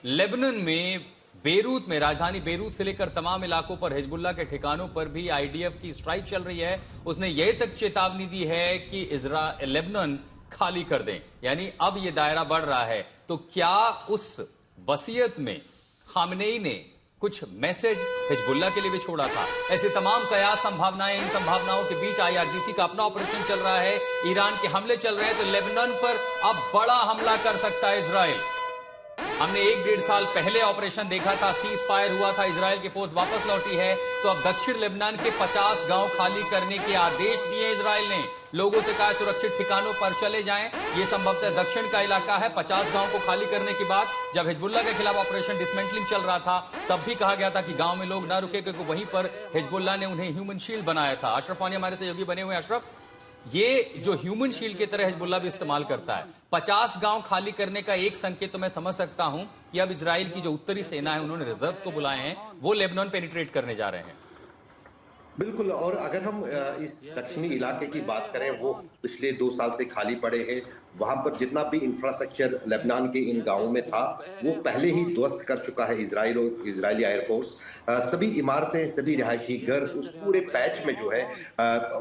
Lebanon में Beirut में, राजधानी बेरूत से लेकर तमाम इलाकों पर हिजबुल्लाह के ठिकानों पर भी आईडीएफ की स्ट्राइक चल रही है। उसने यह तक चेतावनी दी है कि लेबनान खाली कर दें, यानी अब यह दायरा बढ़ रहा है। तो क्या उस वसीयत में खामनेई ने कुछ मैसेज हिजबुल्लाह के लिए भी छोड़ा था? ऐसे तमाम कयास संभावनाएं, इन संभावनाओं के बीच आईआरजीसी का अपना ऑपरेशन चल रहा है, ईरान के हमले चल रहे हैं, तो लेबनान पर अब बड़ा हमला कर सकता है इजराइल। हमने 1-1.5 साल पहले ऑपरेशन देखा था, सीज फायर हुआ था, इजराइल की फोर्स वापस लौटी है। तो अब दक्षिण लेबनान के 50 गांव खाली करने के आदेश दिए इजराइल ने। लोगों से कहा सुरक्षित ठिकानों पर चले जाएं। यह संभवतः दक्षिण का इलाका है। 50 गांव को खाली करने के बाद जब हिजबुल्लाह के खिलाफ ऑपरेशन डिसमेंटलिंग चल रहा था, तब भी कहा गया था कि गांव में लोग ना रुके, क्योंकि वहीं पर हिजबुल्लाह ने उन्हें ह्यूमन शील्ड बनाया था। अशरफ वानी हमारे सहयोगी बने हुए। अशरफ, ये जो ह्यूमन शील्ड की तरह हिजबुल्लाह भी इस्तेमाल करता है, 50 गांव खाली करने का एक संकेत तो मैं समझ सकता हूं कि अब इजराइल की जो उत्तरी सेना है, उन्होंने रिजर्व्स को बुलाए हैं, वो लेबनान पेनिट्रेट करने जा रहे हैं। बिल्कुल। और अगर हम इस दक्षिणी इलाके की बात करें, वो पिछले 2 साल से खाली पड़े हैं। वहां पर जितना भी इंफ्रास्ट्रक्चर लेबनान के इन गांवों में था, वो पहले ही ध्वस्त कर चुका है इजराइल और इजरायली एयरफोर्स। सभी इमारतें, सभी रिहायशी घर, उस पूरे पैच में जो है,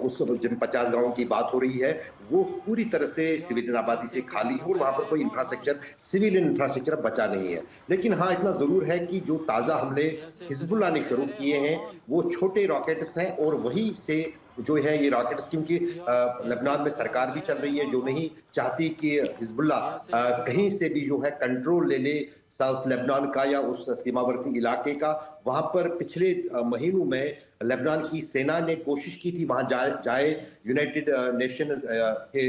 उस जिन 50 गांवों की बात हो रही है, वो पूरी तरह से सिविलियन आबादी से खाली है और वहां पर कोई इंफ्रास्ट्रक्चर, सिविलियन इंफ्रास्ट्रक्चर बचा नहीं है। लेकिन हाँ, इतना जरूर है कि जो ताजा हमले हिजबुल्लाह ने शुरू किए हैं, वो छोटे रॉकेट्स हैं और वहीं से जो है ये रॉकेट्स, क्योंकि लेबनान में सरकार भी चल रही है जो नहीं चाहती कि हिजबुल्लाह कहीं से भी जो है कंट्रोल ले ले साउथ लेबनान का या उस सीमावर्ती इलाके का। वहां पर पिछले महीनों में लेबनान की सेना ने कोशिश की थी वहां जाए यूनाइटेड नेशंस के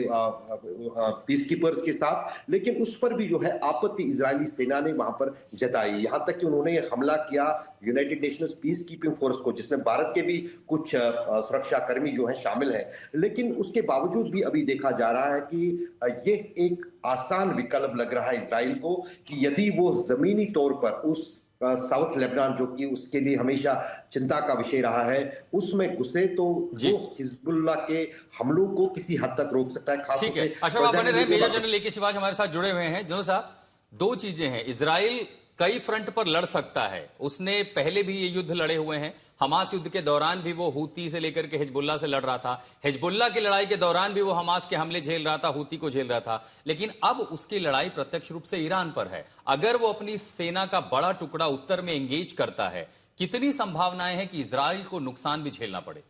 पीस कीपर्स के साथ, लेकिन उस पर भी जो है आपत्ति इजरायली सेना ने वहां पर जताई। यहां तक कि उन्होंने ये हमला किया United Nations peace keeping force को, जिसमें भारत के भी कुछ सुरक्षा कर्मी जो है शामिल हैं। लेकिन उसके बावजूद भी अभी देखा जा रहा है कि ये एक आसान विकल्प लग रहा है इजराइल को कि यदि वो जमीनी तौर पर उस साउथ लेबनान, जो कि उसके लिए हमेशा चिंता का विषय रहा है, उसमें घुसे तो वो हिजबुल्लाह के हमलों को किसी हद तक रोक सकता है। ठीक है अशरफ, आप बने रहे। मेजर जनरल लेके शिवाज हमारे साथ जुड़े हुए हैं। जनरल साहब, 2 चीजें हैं। इजराइल कई फ्रंट पर लड़ सकता है, उसने पहले भी ये युद्ध लड़े हुए हैं। हमास युद्ध के दौरान भी वो हूती से लेकर के हिजबुल्लाह से लड़ रहा था, हिजबुल्लाह की लड़ाई के दौरान भी वो हमास के हमले झेल रहा था, हूती को झेल रहा था। लेकिन अब उसकी लड़ाई प्रत्यक्ष रूप से ईरान पर है। अगर वो अपनी सेना का बड़ा टुकड़ा उत्तर में एंगेज करता है, कितनी संभावनाएं हैं कि इजराइल को नुकसान भी झेलना पड़े?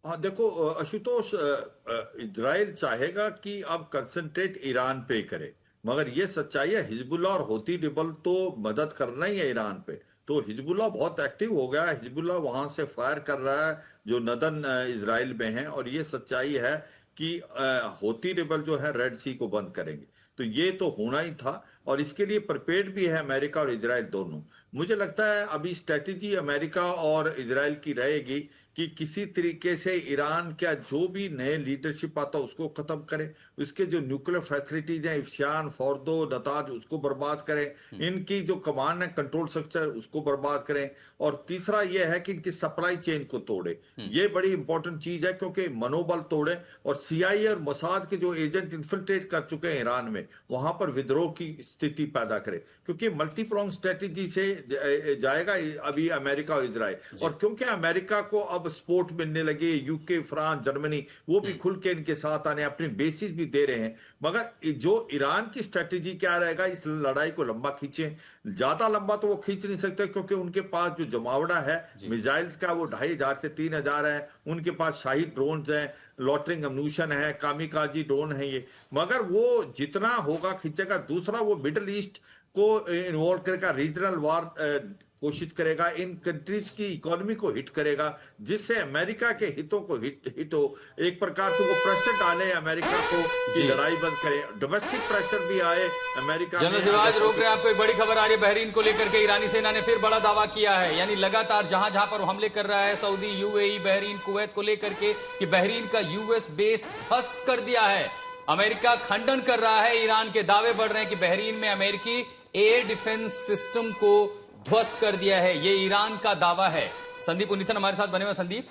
हाँ देखो आशुतोष, इजराइल चाहेगा कि अब कंसंट्रेट ईरान पे करे, मगर ये सच्चाई है हिजबुल्लाह और हूती रिबल तो मदद करना ही है ईरान पे। तो हिजबुल्लाह बहुत एक्टिव हो गया है, हिजबुल्लाह वहां से फायर कर रहा है जो नदन इजराइल में है। और ये सच्चाई है कि हूती रिबल जो है रेड सी को बंद करेंगे, तो ये तो होना ही था और इसके लिए प्रिपेयर्ड भी है अमेरिका और इजराइल दोनों। मुझे लगता है अभी स्ट्रेटेजी अमेरिका और इजराइल की रहेगी कि किसी तरीके से ईरान का जो भी नए लीडरशिप आता उसको खत्म करें, उसके जो न्यूक्लियर फैसिलिटीज हैं, इफ्शान, फोर्दो, नताज, उसको बर्बाद करें, इनकी जो कमांड है, कंट्रोल स्ट्रक्चर, उसको बर्बाद करें। और तीसरा यह है कि इनकी सप्लाई चेन को तोड़े। ये बड़ी इंपॉर्टेंट चीज है क्योंकि मनोबल तोड़े और सीआईए और मोसाद के जो एजेंट इन्फिल्ट्रेट कर चुके हैं ईरान में, वहां पर विद्रोह की स्थिति पैदा करे, क्योंकि मल्टीप्रोंग स्ट्रेटेजी से जाएगा अभी अमेरिका और इजराइल। और क्योंकि अमेरिका को अब सपोर्ट मिलने लगे, यूके, फ्रांस, जर्मनी, वो भी खुल के इनके साथ आने, अपने बेसिस भी दे रहे हैं। मगर जो ईरान की स्ट्रेटेजी क्या रहेगा, इस लड़ाई को लंबा खींचे। ज्यादा लंबा तो वो खींच नहीं सकते क्योंकि उनके पास जो जमावड़ा है मिसाइल्स का, वो 2500 से 3000 है। उनके पास शाही ड्रोन है, लॉटरिंग अम्यूशन है, कामिकाजी ड्रोन है ये। मगर वो जितना होगा खींचेगा। दूसरा, वो मिडल ईस्ट को इन्वॉल्व करेगा, रीजनल वार कोशिश करेगा, इन कंट्रीज की इकोनॉमी को हिट करेगा, जिससे अमेरिका के हितों को हिट हो। एक प्रकार से वो प्रेशर डाले अमेरिका को कि लड़ाई बंद करे, डोमेस्टिक प्रेशर भी आए अमेरिका। जनरल शिवाज रोक रहे हैं आपको। एक बड़ी खबर आ रही है बहरीन को लेकर के। ईरानी सेना ने फिर बड़ा दावा किया है, यानी लगातार जहां जहां पर हमले कर रहा है सऊदी, यूएई, बहरीन, कुवैत को लेकर के, कि बहरीन का यूएस बेस ध्वस्त कर दिया है। अमेरिका खंडन कर रहा है, ईरान के दावे बढ़ रहे हैं कि बहरीन में अमेरिकी एयर डिफेंस सिस्टम को ध्वस्त कर दिया है। यह ईरान का दावा है। संदीप उन्नीथन हमारे साथ बने हुए। संदीप,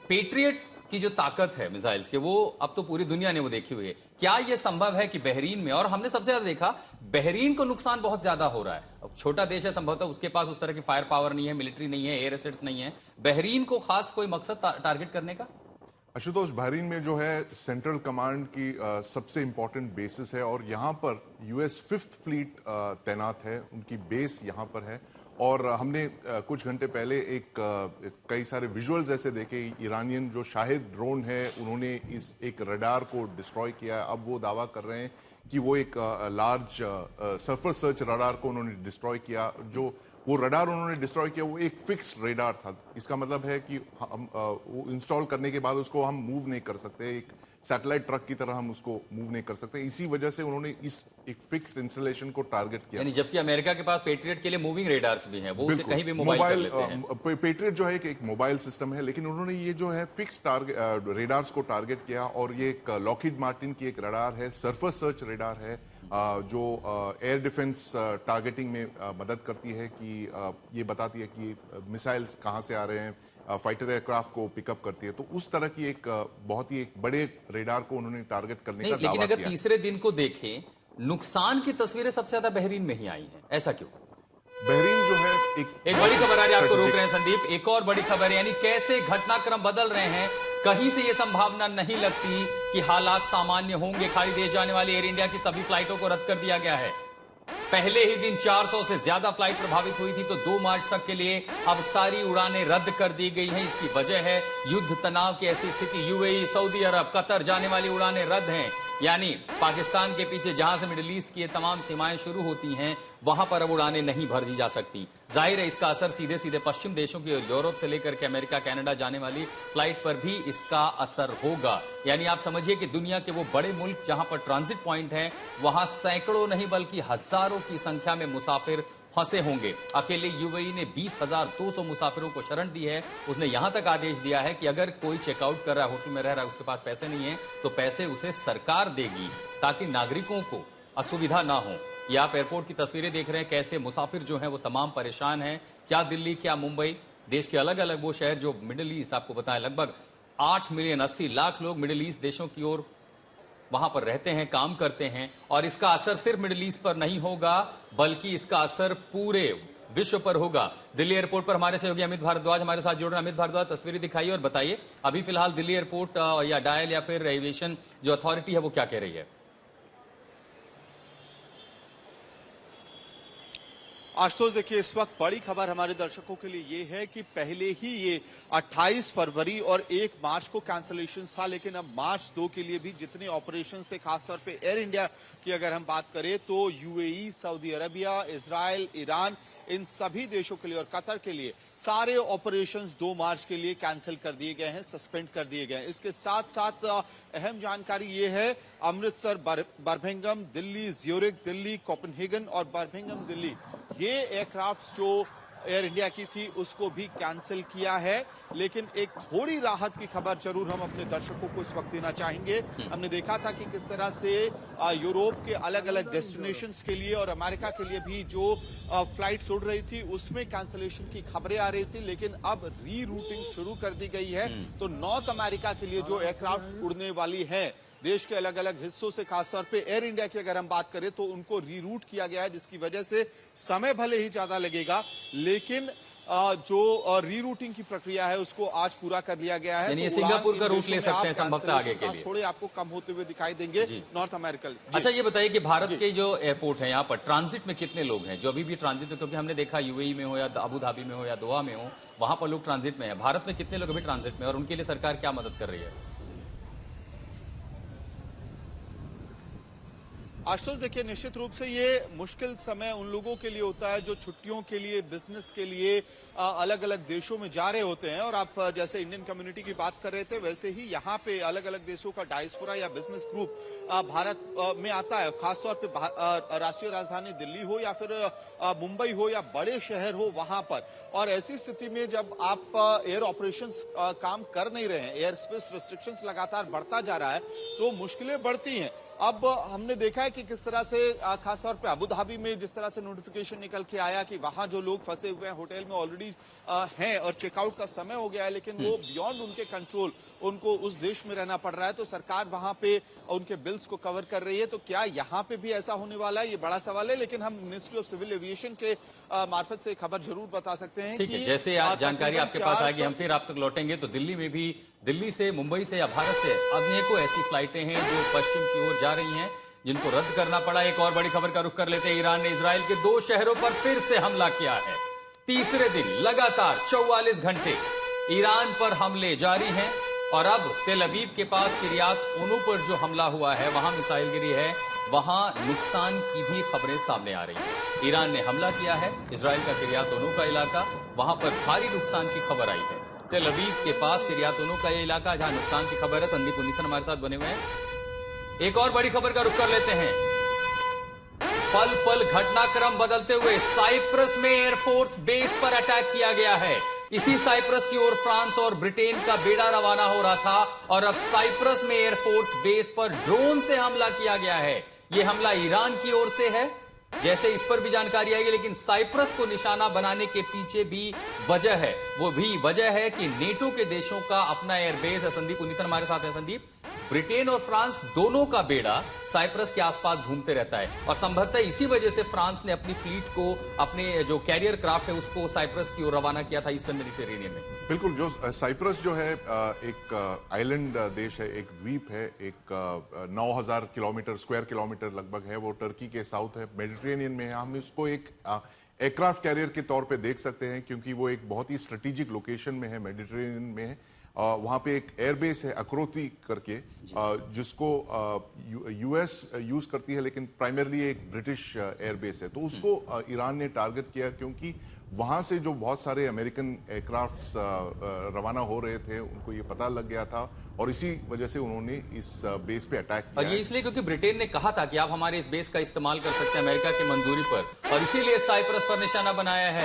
पेट्रियट की जो ताकत है मिसाइल्स के, वो अब तो पूरी दुनिया ने वो देखी हुई है। क्या ये संभव है कि बहरीन में, और हमने सबसे ज्यादा देखा बहरीन को नुकसान बहुत ज्यादा हो रहा है, अब छोटा देश है, संभवतः उसके पास उस तरह की फायर पावर नहीं है, मिलिट्री नहीं है, एयर एसेट्स नहीं है, बहरीन को खास कोई मकसद टारगेट करने का? आशुतोष, बहरीन में जो है सेंट्रल कमांड की सबसे इंपॉर्टेंट बेसिस है और यहाँ पर यूएस 5th फ्लीट तैनात है, उनकी बेस यहाँ पर है। और हमने कुछ घंटे पहले कई सारे विजुअल्स ऐसे देखे, ईरानियन जो शाहिद ड्रोन है उन्होंने एक रडार को डिस्ट्रॉय किया। अब वो दावा कर रहे हैं कि वो एक लार्ज सरफेस सर्च रडार को उन्होंने डिस्ट्रॉय किया। जो वो रडार उन्होंने डिस्ट्रॉय किया वो एक फिक्स्ड रडार था। इसका मतलब है कि हम वो इंस्टॉल करने के बाद उसको हम मूव नहीं कर सकते, एक सैटेलाइट ट्रक की तरह हम उसको मूव नहीं कर सकते। इसी वजह से उन्होंने एक फिक्स्ड इंस्टॉलेशन को टारगेट किया। यानी जबकि अमेरिका के पास पेट्रियट के लिए मूविंग रेडार्स भी हैं, वो उसे कहीं भी मोबाइल कर लेते हैं। पेट्रियट जो है एक मोबाइल सिस्टम है, लेकिन उन्होंने ये जो है फिक्स्ड रेडार्स को टारगेट किया। और ये एक लॉकहीड मार्टिन की एक रडार है, सरफेस सर्च रडार है, जो एयर डिफेंस टारगेटिंग में मदद करती है, कि ये बताती है कि मिसाइल्स कहां से आ रहे हैं, फाइटर एयरक्राफ्ट को पिकअप करती है। तो उस तरह की एक बहुत ही एक बड़े रेडार को उन्होंने टारगेट करने का दावा किया। लेकिन अगर तीसरे दिन को देखें, नुकसान की तस्वीरें सबसे ज्यादा बहरीन में ही आई हैं, ऐसा क्यों? बहरीन जो है एक बड़ी खबर आ रही है, आपको रोक रहे हैं संदीप, एक और बड़ी खबर है, यानी कैसे घटनाक्रम बदल रहे हैं। कहीं से यह संभावना नहीं लगती कि हालात सामान्य होंगे। खाड़ी देश जाने वाली एयर इंडिया की सभी फ्लाइटों को रद्द कर दिया गया है। पहले ही दिन 400 से ज्यादा फ्लाइट प्रभावित हुई थी, तो 2 मार्च तक के लिए अब सारी उड़ानें रद्द कर दी गई हैं। इसकी वजह है युद्ध तनाव की ऐसी स्थिति। यूएई, सऊदी अरब, कतर जाने वाली उड़ानें रद्द हैं, यानी पाकिस्तान के पीछे जहां से मिडिल ईस्ट की ये तमाम सीमाएं शुरू होती हैं, वहां पर अब उड़ानें नहीं भरी जा सकती। जाहिर है इसका असर सीधे सीधे पश्चिम देशों की, यूरोप से लेकर के अमेरिका, कनाडा जाने वाली फ्लाइट पर भी इसका असर होगा। यानी आप समझिए कि दुनिया के वो बड़े मुल्क जहां पर ट्रांजिट पॉइंट है, वहां सैकड़ों नहीं बल्कि हजारों की संख्या में मुसाफिर फंसे होंगे। अकेले यूएई ने 20,200 मुसाफिरों को शरण दी है। उसने यहां तक आदेश दिया है कि अगर कोई चेकआउट कर रहा है, होटल में रह रहा है, उसके पास पैसे नहीं है, तो पैसे उसे सरकार देगी, ताकि नागरिकों को असुविधा ना हो। ये आप एयरपोर्ट की तस्वीरें देख रहे हैं, कैसे मुसाफिर जो हैं वो तमाम परेशान हैं। क्या दिल्ली, क्या मुंबई, देश के अलग अलग वो शहर जो मिडिल ईस्ट, आपको बताएं लगभग 8 मिलियन 80 लाख लोग मिडिल ईस्ट देशों की ओर वहां पर रहते हैं, काम करते हैं। और इसका असर सिर्फ मिडिल ईस्ट पर नहीं होगा, बल्कि इसका असर पूरे विश्व पर होगा। दिल्ली एयरपोर्ट पर हमारे सहयोगी अमित भारद्वाज हमारे साथ जुड़ रहे हैं। अमित भारद्वाज, तस्वीरें दिखाइए और बताइए अभी फिलहाल दिल्ली एयरपोर्ट या डायल या फिर एविएशन जो अथॉरिटी है वो क्या कह रही है? आशुतोष, देखिए इस वक्त बड़ी खबर हमारे दर्शकों के लिए ये है कि पहले ही ये 28 फरवरी और 1 मार्च को कैंसलेशन था, लेकिन अब मार्च 2 के लिए भी जितने ऑपरेशंस थे, खासतौर पे एयर इंडिया की अगर हम बात करें, तो UAE, Saudi Arabia, Israel, Iran, इन सभी देशों के लिए और कतर के लिए सारे ऑपरेशंस 2 मार्च के लिए कैंसिल कर दिए गए हैं, सस्पेंड कर दिए गए हैं। इसके साथ साथ अहम जानकारी ये है, Amritsar, Birmingham, Delhi, Zurich Delhi, Copenhagen और बर्मिंघम दिल्ली, ये एयरक्राफ्ट जो एयर इंडिया की थी उसको भी कैंसिल किया है। लेकिन एक थोड़ी राहत की खबर जरूर हम अपने दर्शकों को इस वक्त देना चाहेंगे। हमने देखा था कि किस तरह से यूरोप के अलग अलग डेस्टिनेशंस के लिए और अमेरिका के लिए भी जो फ्लाइट्स उड़ रही थी उसमें कैंसिलेशन की खबरें आ रही थी, लेकिन अब री रूटिंग शुरू कर दी गई है। तो नॉर्थ अमेरिका के लिए जो एयरक्राफ्ट उड़ने वाली है देश के अलग अलग हिस्सों से, खासतौर पे एयर इंडिया की अगर हम बात करें, तो उनको रीरूट किया गया है, जिसकी वजह से समय भले ही ज्यादा लगेगा, लेकिन जो रीरूटिंग की प्रक्रिया है उसको आज पूरा कर लिया गया है। यानी सिंगापुर का रूट ले सकते हैं संभवतः आगे के लिए, थोड़े आपको कम होते हुए दिखाई देंगे नॉर्थ अमेरिकन। अच्छा, ये बताइए कि भारत के जो एयरपोर्ट है यहाँ पर ट्रांजिट में कितने लोग हैं जो अभी भी ट्रांजिट में, क्योंकि हमने देखा यूएई में हो या अबू धाबी में हो या दोहा में हो, वहां पर लोग ट्रांजिट में है। भारत में कितने लोग अभी ट्रांजिट में और उनके लिए सरकार क्या मदद कर रही है? आशुतोष, देखिए निश्चित रूप से ये मुश्किल समय उन लोगों के लिए होता है जो छुट्टियों के लिए, बिजनेस के लिए अलग अलग देशों में जा रहे होते हैं। और आप जैसे इंडियन कम्युनिटी की बात कर रहे थे, वैसे ही यहाँ पे अलग अलग देशों का डायस्पोरा या बिजनेस ग्रुप भारत में आता है, खासतौर पे राष्ट्रीय राजधानी दिल्ली हो या फिर मुंबई हो या बड़े शहर हो वहां पर। और ऐसी स्थिति में जब आप एयर ऑपरेशंस काम कर नहीं रहे हैं, एयर स्पेस रिस्ट्रिक्शंस लगातार बढ़ता जा रहा है, तो मुश्किलें बढ़ती हैं। अब हमने देखा है कि किस तरह से खासतौर पे अबू धाबी में जिस तरह से नोटिफिकेशन निकल के आया कि वहां जो लोग फंसे हुए हैं होटल में ऑलरेडी हैं और चेकआउट का समय हो गया है, लेकिन वो बियॉन्ड उनके कंट्रोल, उनको उस देश में रहना पड़ रहा है, तो सरकार वहां पे उनके बिल्स को कवर कर रही है। तो क्या यहाँ पे भी ऐसा होने वाला है, ये बड़ा सवाल है। लेकिन हम मिनिस्ट्री ऑफ सिविल एविएशन के मार्फत से खबर जरूर बता सकते हैं ठीक है, जैसे जानकारी आपके पास आ गई हम फिर आप तक लौटेंगे। तो दिल्ली में भी, दिल्ली से, मुंबई से या भारत से अनेकों ऐसी फ्लाइटें हैं जो पश्चिम की ओर जा रही हैं, जिनको रद्द करना पड़ा। एक और बड़ी खबर का रुख कर लेते हैं। ईरान ने इजराइल के 2 शहरों पर फिर से हमला किया है। तीसरे दिन लगातार 44 घंटे ईरान पर हमले जारी हैं और अब तेल अवीव के पास किरियात उनू पर जो हमला हुआ है, वहां मिसाइल गिरी है, वहां नुकसान की भी खबरें सामने आ रही हैं। ईरान ने हमला किया है इजराइल का किरियात उनू का इलाका, वहां पर भारी नुकसान की खबर आई है। तेल अवीव के पास किरियात उनू का ये इलाका जहां नुकसान की खबर है। संदीप उन्नीथन हमारे साथ बने हुए हैं। एक और बड़ी खबर का रुख कर लेते हैं। पल पल घटनाक्रम बदलते हुए साइप्रस में एयरफोर्स बेस पर अटैक किया गया है। इसी साइप्रस की ओर फ्रांस और ब्रिटेन का बेड़ा रवाना हो रहा था और अब साइप्रस में एयरफोर्स बेस पर ड्रोन से हमला किया गया है। यह हमला ईरान की ओर से है, जैसे इस पर भी जानकारी आएगी, लेकिन साइप्रस को निशाना बनाने के पीछे भी वजह है। वो भी वजह है कि नेटो के देशों का अपना एयरबेस है। संदीप उन्नीथन हमारे साथ है। संदीप, ब्रिटेन और फ्रांस दोनों का बेड़ा साइप्रस के आसपास घूमते रहता है और संभवतः इसी वजह से फ्रांस ने अपनी फ्लीट को, अपने जो कैरियर क्राफ्ट है उसको साइप्रस की ओर रवाना किया था ईस्टर्न मेडिटेरेनियन में। बिल्कुल, जो साइप्रस जो है एक आइलैंड देश है, एक द्वीप है, एक 9000 किलोमीटर स्क्वायर किलोमीटर लगभग है। वो टर्की के साउथ है, मेडिटेरेनियन में है। हम इसको एक एयरक्राफ्ट कैरियर के तौर पे देख सकते हैं क्योंकि वो एक बहुत ही स्ट्रेटेजिक लोकेशन में है, मेडिटेरेनियन में है। वहाँ पे एक एयरबेस है अक्रोती करके, जिसको यूएस यूज करती है, लेकिन प्राइमरली एक ब्रिटिश एयरबेस है। तो उसको ईरान ने टारगेट किया क्योंकि वहां से जो बहुत सारे अमेरिकन एयरक्राफ्ट्स रवाना हो रहे थे, उनको ये पता लग गया था और इसी वजह से उन्होंने इस बेस पे अटैक किया। और ये इसलिए क्योंकि ब्रिटेन ने कहा था कि आप हमारे इस बेस का इस्तेमाल कर सकते हैं अमेरिका की मंजूरी पर, और इसीलिए साइप्रस पर निशाना बनाया है।